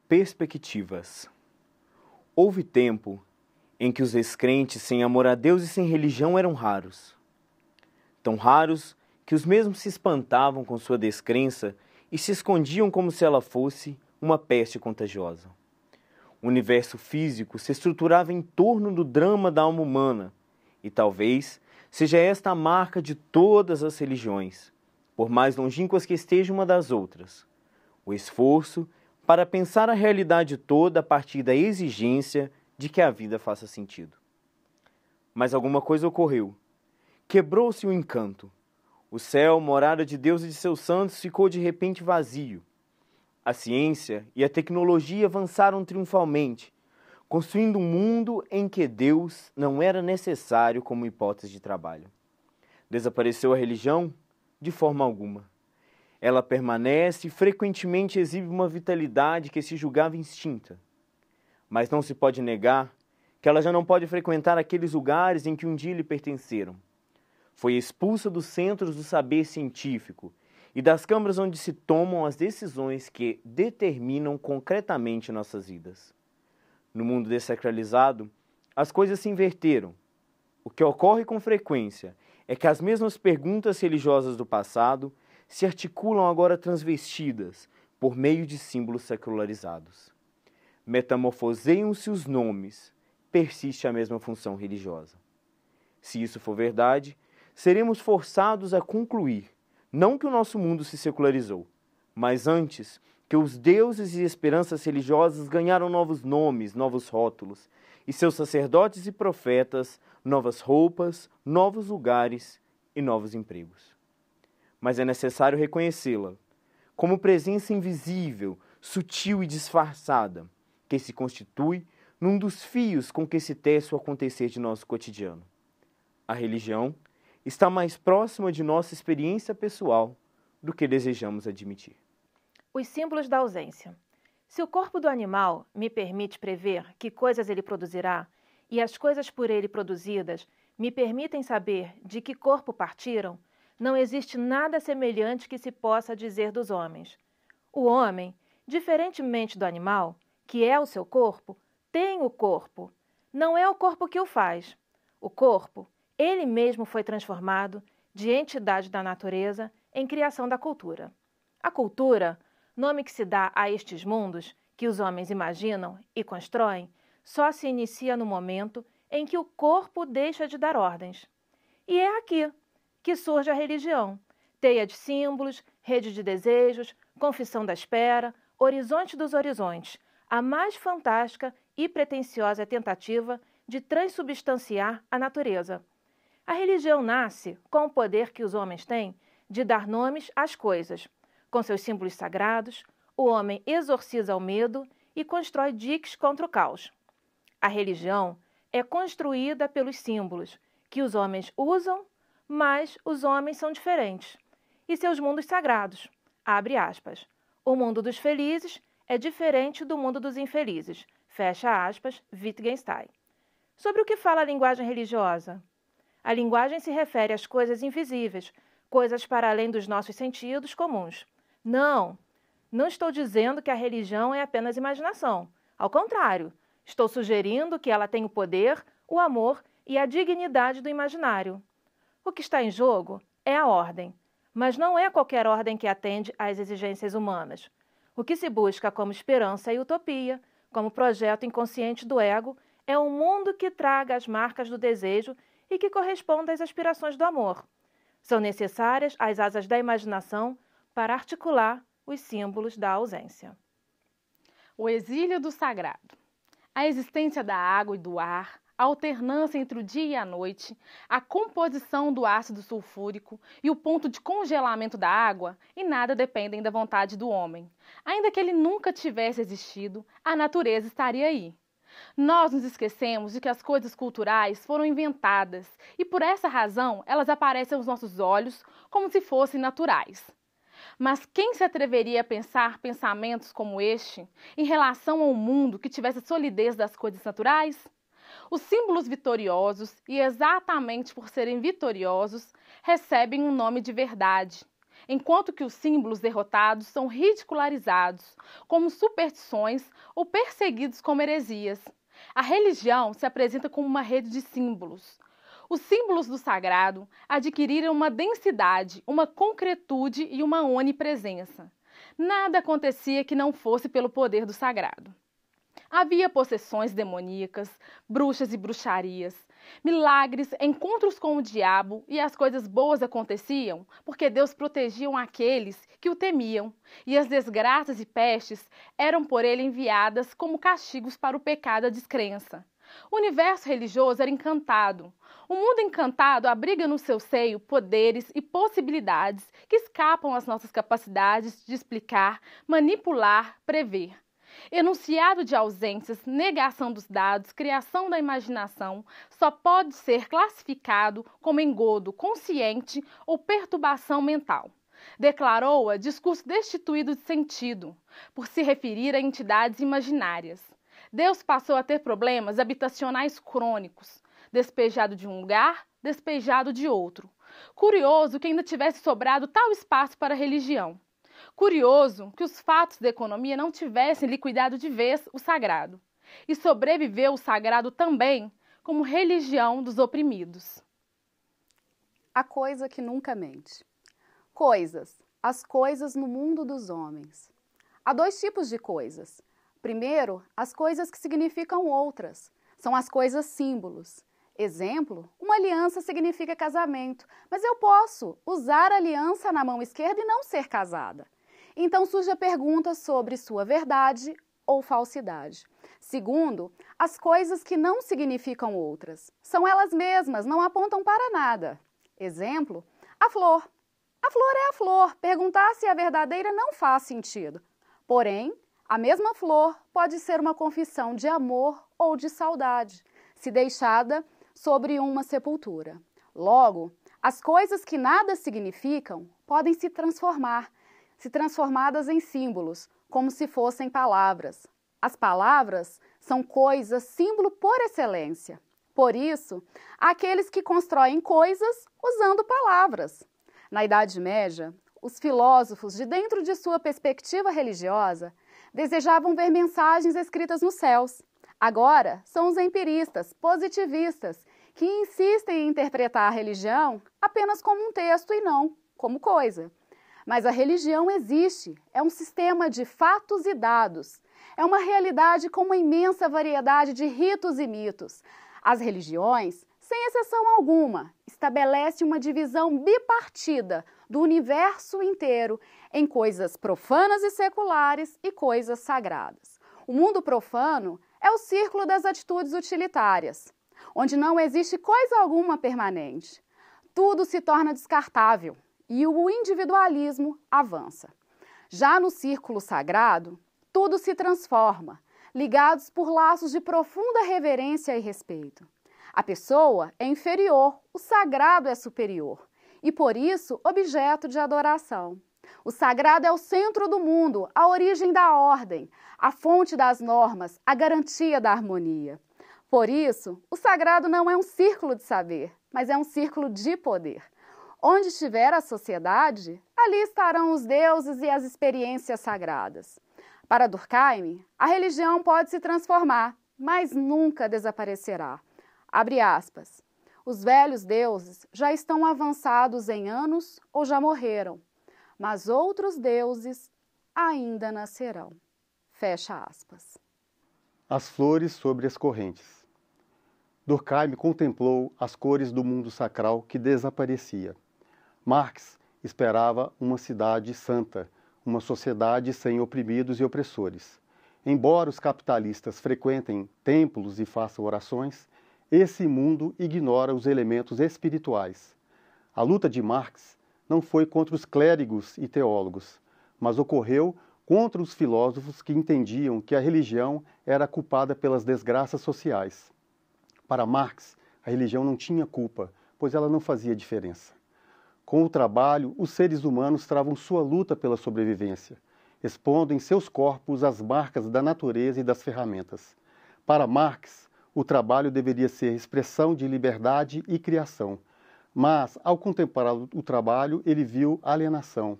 Perspectivas. Houve tempo em que os descrentes sem amor a Deus e sem religião eram raros. Tão raros que os mesmos se espantavam com sua descrença e se escondiam como se ela fosse uma peste contagiosa. O universo físico se estruturava em torno do drama da alma humana, e talvez seja esta a marca de todas as religiões, por mais longínquas que estejam uma das outras. O esforço para pensar a realidade toda a partir da exigência de que a vida faça sentido. Mas alguma coisa ocorreu. Quebrou-se o encanto. O céu, morada de Deus e de seus santos, ficou de repente vazio. A ciência e a tecnologia avançaram triunfalmente, construindo um mundo em que Deus não era necessário como hipótese de trabalho. Desapareceu a religião? De forma alguma. Ela permanece e frequentemente exibe uma vitalidade que se julgava extinta. Mas não se pode negar que ela já não pode frequentar aqueles lugares em que um dia lhe pertenceram. Foi expulsa dos centros do saber científico e das câmaras onde se tomam as decisões que determinam concretamente nossas vidas. No mundo desacralizado, as coisas se inverteram. O que ocorre com frequência é que as mesmas perguntas religiosas do passado se articulam agora transvestidas por meio de símbolos secularizados. Metamorfoseiam-se os nomes, persiste a mesma função religiosa. Se isso for verdade, seremos forçados a concluir, não que o nosso mundo se secularizou, mas antes que os deuses e esperanças religiosas ganharam novos nomes, novos rótulos, e seus sacerdotes e profetas novas roupas, novos lugares e novos empregos. Mas é necessário reconhecê-la como presença invisível, sutil e disfarçada, que se constitui num dos fios com que se tece o acontecer de nosso cotidiano. A religião está mais próxima de nossa experiência pessoal do que desejamos admitir. Os símbolos da ausência. Se o corpo do animal me permite prever que coisas ele produzirá, e as coisas por ele produzidas me permitem saber de que corpo partiram, não existe nada semelhante que se possa dizer dos homens. O homem, diferentemente do animal, que é o seu corpo, tem o corpo. Não é o corpo que o faz. O corpo, ele mesmo foi transformado de entidade da natureza em criação da cultura. A cultura, nome que se dá a estes mundos que os homens imaginam e constroem, só se inicia no momento em que o corpo deixa de dar ordens. E é aqui que surge a religião, teia de símbolos, rede de desejos, confissão da espera, horizonte dos horizontes, a mais fantástica e pretensiosa tentativa de transubstanciar a natureza. A religião nasce com o poder que os homens têm de dar nomes às coisas. Com seus símbolos sagrados, o homem exorciza o medo e constrói diques contra o caos. A religião é construída pelos símbolos, que os homens usam, mas os homens são diferentes. E seus mundos sagrados, abre aspas, o mundo dos felizes é diferente do mundo dos infelizes, fecha aspas, Wittgenstein. Sobre o que fala a linguagem religiosa? A linguagem se refere às coisas invisíveis, coisas para além dos nossos sentidos comuns. Não estou dizendo que a religião é apenas imaginação. Ao contrário, estou sugerindo que ela tem o poder, o amor e a dignidade do imaginário. O que está em jogo é a ordem, mas não é qualquer ordem que atende às exigências humanas. O que se busca como esperança e utopia, como projeto inconsciente do ego, é um mundo que traga as marcas do desejo e que corresponda às aspirações do amor. São necessárias as asas da imaginação para articular os símbolos da ausência. O exílio do sagrado. A existência da água e do ar, a alternância entre o dia e a noite, a composição do ácido sulfúrico e o ponto de congelamento da água, e nada dependem da vontade do homem. Ainda que ele nunca tivesse existido, a natureza estaria aí. Nós nos esquecemos de que as coisas culturais foram inventadas e, por essa razão, elas aparecem aos nossos olhos como se fossem naturais. Mas quem se atreveria a pensar pensamentos como este em relação ao mundo que tivesse a solidez das coisas naturais? Os símbolos vitoriosos, e exatamente por serem vitoriosos, recebem um nome de verdade. enquanto que os símbolos derrotados são ridicularizados como superstições ou perseguidos como heresias. A religião se apresenta como uma rede de símbolos. Os símbolos do sagrado adquiriram uma densidade, uma concretude e uma onipresença. Nada acontecia que não fosse pelo poder do sagrado. Havia possessões demoníacas, bruxas e bruxarias, milagres, encontros com o diabo, e as coisas boas aconteciam porque Deus protegia aqueles que o temiam, e as desgraças e pestes eram por ele enviadas como castigos para o pecado e a descrença. O universo religioso era encantado. O mundo encantado abriga no seu seio poderes e possibilidades que escapam às nossas capacidades de explicar, manipular, prever. Enunciado de ausências, negação dos dados, criação da imaginação, só pode ser classificado como engodo consciente ou perturbação mental. Declarou-a discurso destituído de sentido, por se referir a entidades imaginárias. Deus passou a ter problemas habitacionais crônicos, despejado de um lugar, despejado de outro. Curioso que ainda tivesse sobrado tal espaço para a religião. Curioso que os fatos da economia não tivessem liquidado de vez o sagrado. E sobreviveu o sagrado também como religião dos oprimidos. A coisa que nunca mente. Coisas. As coisas no mundo dos homens. Há dois tipos de coisas. Primeiro, as coisas que significam outras. São as coisas símbolos. Exemplo, uma aliança significa casamento, mas eu posso usar a aliança na mão esquerda e não ser casada. Então surge a pergunta sobre sua verdade ou falsidade. Segundo, as coisas que não significam outras. São elas mesmas, não apontam para nada. Exemplo, a flor. A flor é a flor. Perguntar se é verdadeira não faz sentido. Porém, a mesma flor pode ser uma confissão de amor ou de saudade, se deixada sobre uma sepultura. Logo, as coisas que nada significam podem se transformadas em símbolos, como se fossem palavras. As palavras são coisas, símbolo por excelência. Por isso, há aqueles que constroem coisas usando palavras. Na Idade Média, os filósofos, de dentro de sua perspectiva religiosa, desejavam ver mensagens escritas nos céus. Agora, são os empiristas, positivistas, que insistem em interpretar a religião apenas como um texto e não como coisa. Mas a religião existe, é um sistema de fatos e dados. É uma realidade com uma imensa variedade de ritos e mitos. As religiões, sem exceção alguma, estabelecem uma divisão bipartida do universo inteiro em coisas profanas e seculares e coisas sagradas. O mundo profano é o círculo das atitudes utilitárias, onde não existe coisa alguma permanente. Tudo se torna descartável e o individualismo avança. Já no círculo sagrado, tudo se transforma, ligados por laços de profunda reverência e respeito. A pessoa é inferior, o sagrado é superior, e por isso objeto de adoração. O sagrado é o centro do mundo, a origem da ordem, a fonte das normas, a garantia da harmonia. Por isso, o sagrado não é um círculo de saber, mas é um círculo de poder. Onde estiver a sociedade, ali estarão os deuses e as experiências sagradas. Para Durkheim, a religião pode se transformar, mas nunca desaparecerá. Abre aspas. Os velhos deuses já estão avançados em anos ou já morreram, mas outros deuses ainda nascerão. Fecha aspas. As flores sobre as correntes. Durkheim contemplou as cores do mundo sacral que desaparecia. Marx esperava uma cidade santa, uma sociedade sem oprimidos e opressores. Embora os capitalistas frequentem templos e façam orações, esse mundo ignora os elementos espirituais. A luta de Marx não foi contra os clérigos e teólogos, mas ocorreu contra os filósofos que entendiam que a religião era culpada pelas desgraças sociais. Para Marx, a religião não tinha culpa, pois ela não fazia diferença. Com o trabalho, os seres humanos travam sua luta pela sobrevivência, expondo em seus corpos as marcas da natureza e das ferramentas. Para Marx, o trabalho deveria ser expressão de liberdade e criação, Mas, ao contemplar o trabalho, ele viu alienação.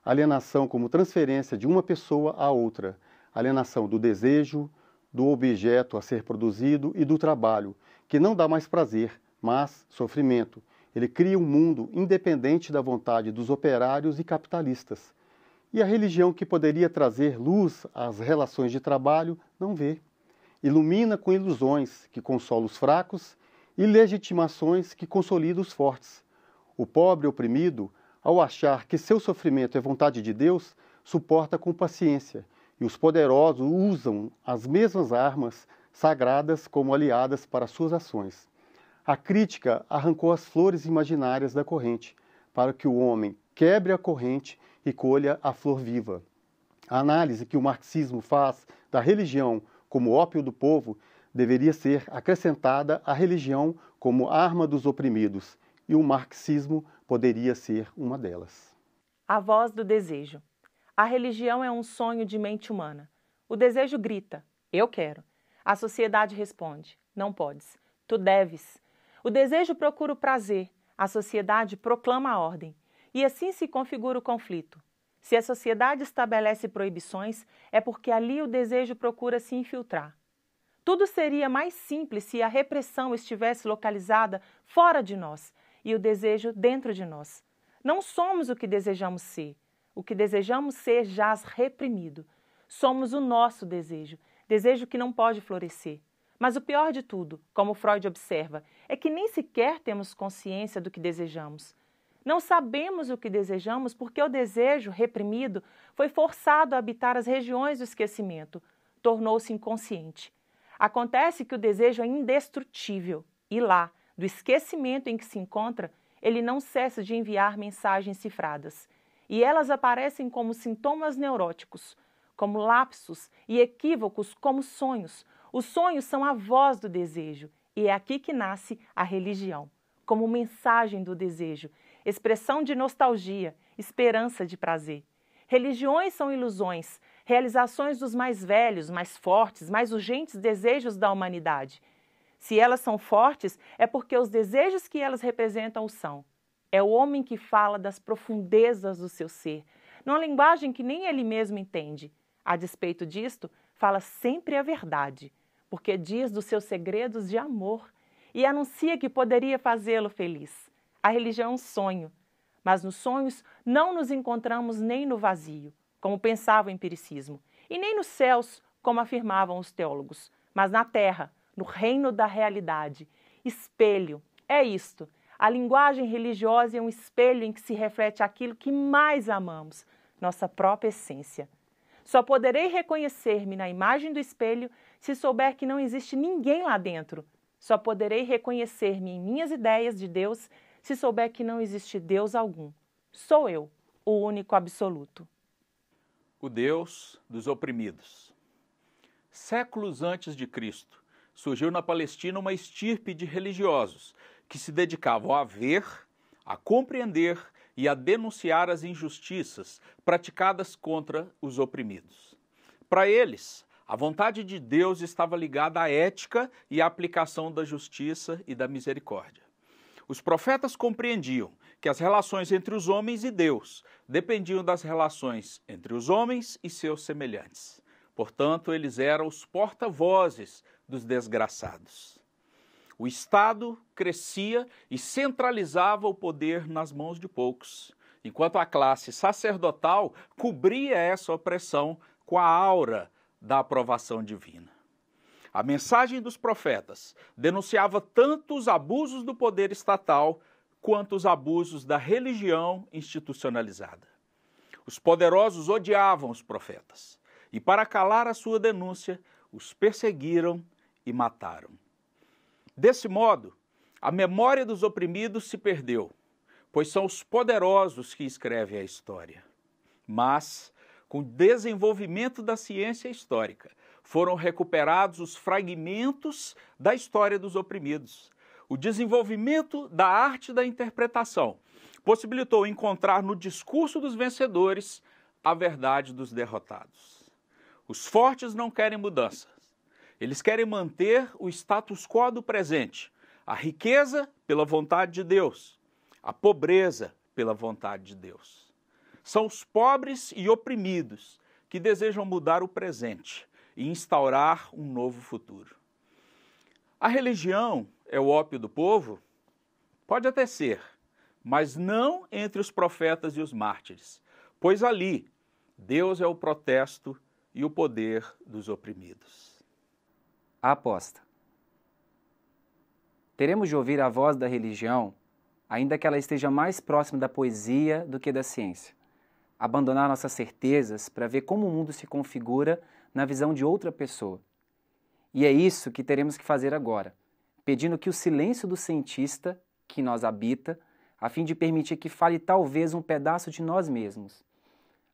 Alienação como transferência de uma pessoa a outra. Alienação do desejo, do objeto a ser produzido e do trabalho, que não dá mais prazer, mas sofrimento. Ele cria um mundo independente da vontade dos operários e capitalistas. E a religião que poderia trazer luz às relações de trabalho não vê. Ilumina com ilusões que consolam os fracos e legitimações que consolidam os fortes. O pobre oprimido, ao achar que seu sofrimento é vontade de Deus, suporta com paciência, e os poderosos usam as mesmas armas sagradas como aliadas para suas ações. A crítica arrancou as flores imaginárias da corrente, para que o homem quebre a corrente e colha a flor viva. A análise que o marxismo faz da religião como ópio do povo deveria ser acrescentada à religião como arma dos oprimidos, e o marxismo poderia ser uma delas. A voz do desejo. A religião é um sonho de mente humana. O desejo grita, eu quero. A sociedade responde, não podes, tu deves. O desejo procura o prazer, a sociedade proclama a ordem. E assim se configura o conflito. Se a sociedade estabelece proibições, é porque ali o desejo procura se infiltrar. Tudo seria mais simples se a repressão estivesse localizada fora de nós e o desejo dentro de nós. Não somos o que desejamos ser. O que desejamos ser jaz reprimido. Somos o nosso desejo, desejo que não pode florescer. Mas o pior de tudo, como Freud observa, é que nem sequer temos consciência do que desejamos. Não sabemos o que desejamos porque o desejo reprimido foi forçado a habitar as regiões do esquecimento, tornou-se inconsciente. Acontece que o desejo é indestrutível e lá, do esquecimento em que se encontra, ele não cessa de enviar mensagens cifradas. E elas aparecem como sintomas neuróticos, como lapsos e equívocos como sonhos. Os sonhos são a voz do desejo e é aqui que nasce a religião, como mensagem do desejo, expressão de nostalgia, esperança de prazer. Religiões são ilusões, realizações dos mais velhos, mais fortes, mais urgentes desejos da humanidade. Se elas são fortes, é porque os desejos que elas representam o são. É o homem que fala das profundezas do seu ser, numa linguagem que nem ele mesmo entende. A despeito disto, fala sempre a verdade, porque diz dos seus segredos de amor e anuncia que poderia fazê-lo feliz. A religião é um sonho, mas nos sonhos não nos encontramos nem no vazio, como pensava o empiricismo, e nem nos céus, como afirmavam os teólogos, mas na terra, no reino da realidade. Espelho, é isto. A linguagem religiosa é um espelho em que se reflete aquilo que mais amamos, nossa própria essência. Só poderei reconhecer-me na imagem do espelho se souber que não existe ninguém lá dentro. Só poderei reconhecer-me em minhas ideias de Deus se souber que não existe Deus algum. Sou eu, o único absoluto. O Deus dos oprimidos. Séculos antes de Cristo, surgiu na Palestina uma estirpe de religiosos que se dedicavam a ver, a compreender e a denunciar as injustiças praticadas contra os oprimidos. Para eles, a vontade de Deus estava ligada à ética e à aplicação da justiça e da misericórdia. Os profetas compreendiam que as relações entre os homens e Deus dependiam das relações entre os homens e seus semelhantes. Portanto, eles eram os porta-vozes dos desgraçados. O Estado crescia e centralizava o poder nas mãos de poucos, enquanto a classe sacerdotal cobria essa opressão com a aura da aprovação divina. A mensagem dos profetas denunciava tanto os abusos do poder estatal quanto os abusos da religião institucionalizada. Os poderosos odiavam os profetas e, para calar a sua denúncia, os perseguiram e mataram. Desse modo, a memória dos oprimidos se perdeu, pois são os poderosos que escrevem a história. Mas, com o desenvolvimento da ciência histórica, foram recuperados os fragmentos da história dos oprimidos. O desenvolvimento da arte da interpretação possibilitou encontrar no discurso dos vencedores a verdade dos derrotados. Os fortes não querem mudanças. Eles querem manter o status quo do presente, a riqueza pela vontade de Deus, a pobreza pela vontade de Deus. São os pobres e oprimidos que desejam mudar o presente e instaurar um novo futuro. A religião é o ópio do povo? Pode até ser, mas não entre os profetas e os mártires, pois ali Deus é o protesto e o poder dos oprimidos. A aposta. Teremos de ouvir a voz da religião, ainda que ela esteja mais próxima da poesia do que da ciência. Abandonar nossas certezas para ver como o mundo se configura na visão de outra pessoa. E é isso que teremos que fazer agora, pedindo que o silêncio do cientista que nos habita, a fim de permitir que fale talvez um pedaço de nós mesmos.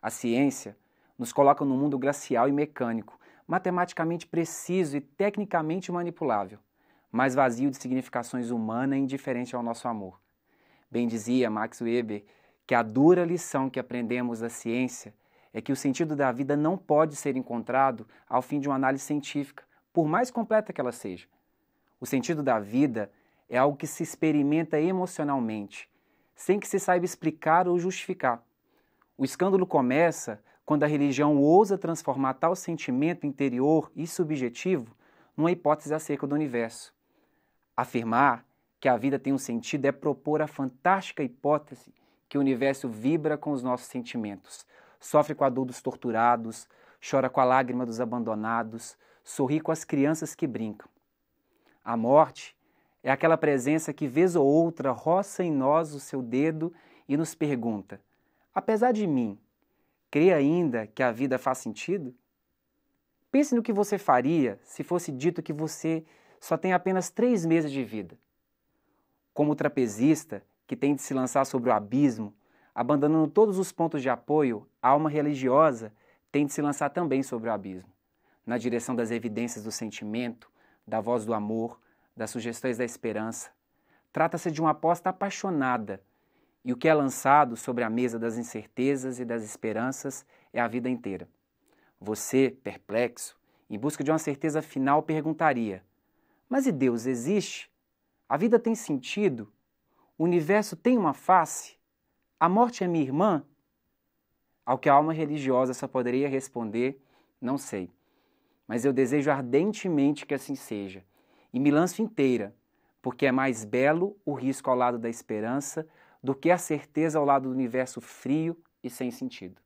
A ciência nos coloca num mundo glacial e mecânico, matematicamente preciso e tecnicamente manipulável, mas vazio de significações humanas e indiferente ao nosso amor. Bem dizia Max Weber que a dura lição que aprendemos da ciência é que o sentido da vida não pode ser encontrado ao fim de uma análise científica, por mais completa que ela seja. O sentido da vida é algo que se experimenta emocionalmente, sem que se saiba explicar ou justificar. O escândalo começa quando a religião ousa transformar tal sentimento interior e subjetivo numa hipótese acerca do universo. Afirmar que a vida tem um sentido é propor a fantástica hipótese que o universo vibra com os nossos sentimentos, sofre com a dor dos torturados, chora com a lágrima dos abandonados, sorri com as crianças que brincam. A morte é aquela presença que, vez ou outra, roça em nós o seu dedo e nos pergunta: apesar de mim, crê ainda que a vida faz sentido? Pense no que você faria se fosse dito que você só tem apenas 3 meses de vida. Como o trapezista que tem de se lançar sobre o abismo, abandonando todos os pontos de apoio, a alma religiosa tem de se lançar também sobre o abismo, na direção das evidências do sentimento, da voz do amor, das sugestões da esperança. Trata-se de uma aposta apaixonada, e o que é lançado sobre a mesa das incertezas e das esperanças é a vida inteira. Você, perplexo, em busca de uma certeza final, perguntaria: mas e Deus existe? A vida tem sentido? O universo tem uma face? A morte é minha irmã? Ao que a alma religiosa só poderia responder: não sei, mas eu desejo ardentemente que assim seja, e me lanço inteira, porque é mais belo o risco ao lado da esperança do que a certeza ao lado do universo frio e sem sentido.